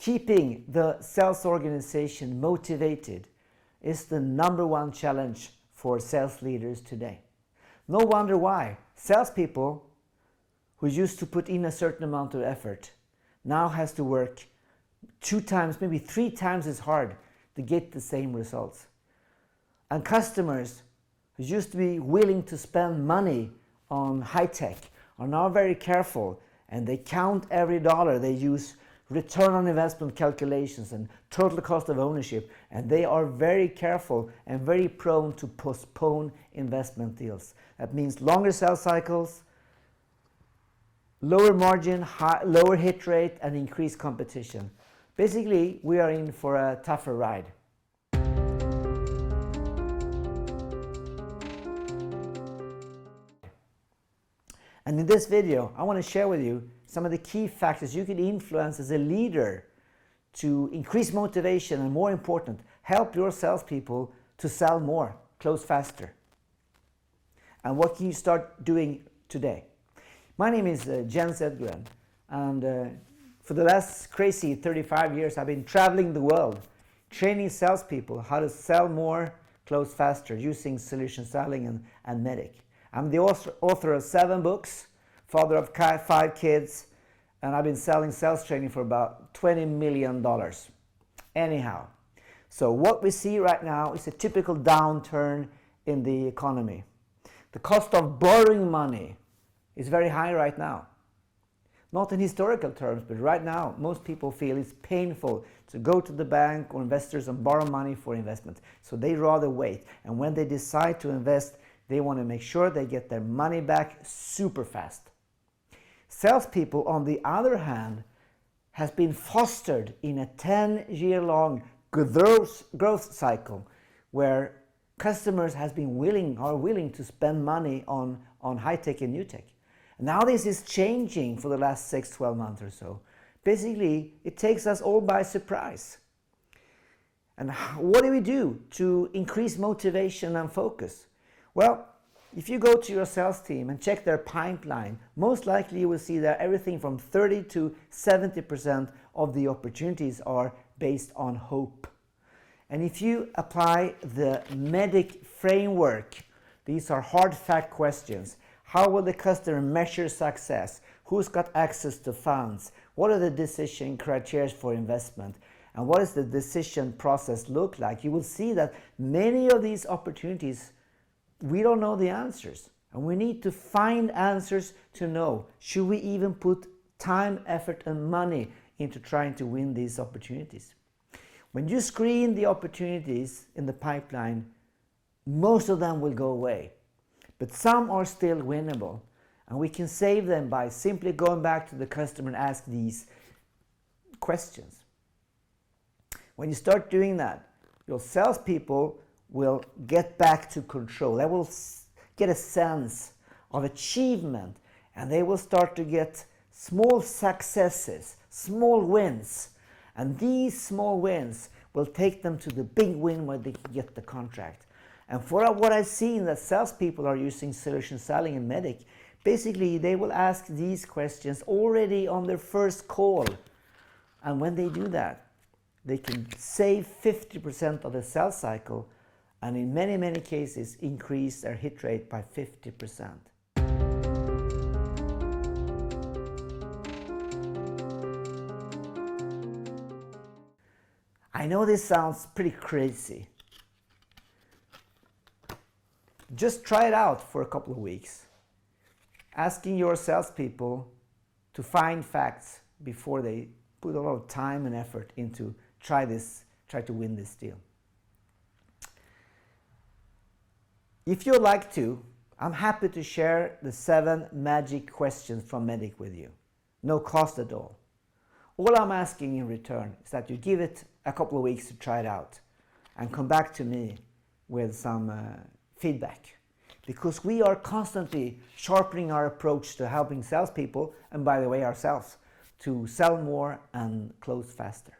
Keeping the sales organization motivated is the #1 challenge for sales leaders today. No wonder why salespeople who used to put in a certain amount of effort now has to work 2 times, maybe 3 times as hard to get the same results. And customers who used to be willing to spend money on high tech are now very careful, and they count every dollar. They use return on investment calculations and total cost of ownership, and they are very careful and very prone to postpone investment deals. That means longer sales cycles, lower margin, lower hit rate, and increased competition. Basically, we are in for a tougher ride. And in this video, I want to share with you some of the key factors you can influence as a leader to increase motivation and, more important, help your salespeople to sell more, close faster. And what can you start doing today? My name is Jens Edgren, and for the last crazy 35 years, I've been traveling the world, training salespeople how to sell more, close faster, using solution selling and Meddicc. I'm the author of 7 books, father of 5 kids, and I've been selling sales training for about $20 million. Anyhow, so what we see right now is a typical downturn in the economy. The cost of borrowing money is very high right now. Not in historical terms, but right now most people feel it's painful to go to the bank or investors and borrow money for investment. So they rather wait. And when they decide to invest, they want to make sure they get their money back super fast. Salespeople, on the other hand, has been fostered in a 10-year-long growth cycle where customers are willing to spend money on high tech and new tech. Now this is changing for the last 6-12 months or so. Basically, it takes us all by surprise. And what do we do to increase motivation and focus? Well, if you go to your sales team and check their pipeline, most likely you will see that everything from 30 to 70% of the opportunities are based on hope. And if you apply the Meddicc framework, these are hard fact questions. How will the customer measure success? Who's got access to funds? What are the decision criteria for investment? And what does the decision process look like? You will see that many of these opportunities, we don't know the answers. And we need to find answers to know, should we even put time, effort, and money into trying to win these opportunities? When you screen the opportunities in the pipeline, most of them will go away. But some are still winnable, and we can save them by simply going back to the customer and ask these questions. When you start doing that, your salespeople will get back to control. They will get a sense of achievement, and they will start to get small successes, small wins. And these small wins will take them to the big win where they can get the contract. And for what I've seen that salespeople are using solution selling and Meddicc, basically they will ask these questions already on their first call. And when they do that, they can save 50% of the sales cycle, and in many, many cases increase their hit rate by 50%. I know this sounds pretty crazy. Just try it out for a couple of weeks, asking your salespeople to find facts before they put a lot of time and effort into try to win this deal. If you'd like to, I'm happy to share the 7 magic questions from Meddicc with you. No cost at all. All I'm asking in return is that you give it a couple of weeks to try it out and come back to me with some feedback. Because we are constantly sharpening our approach to helping salespeople, and by the way ourselves, to sell more and close faster.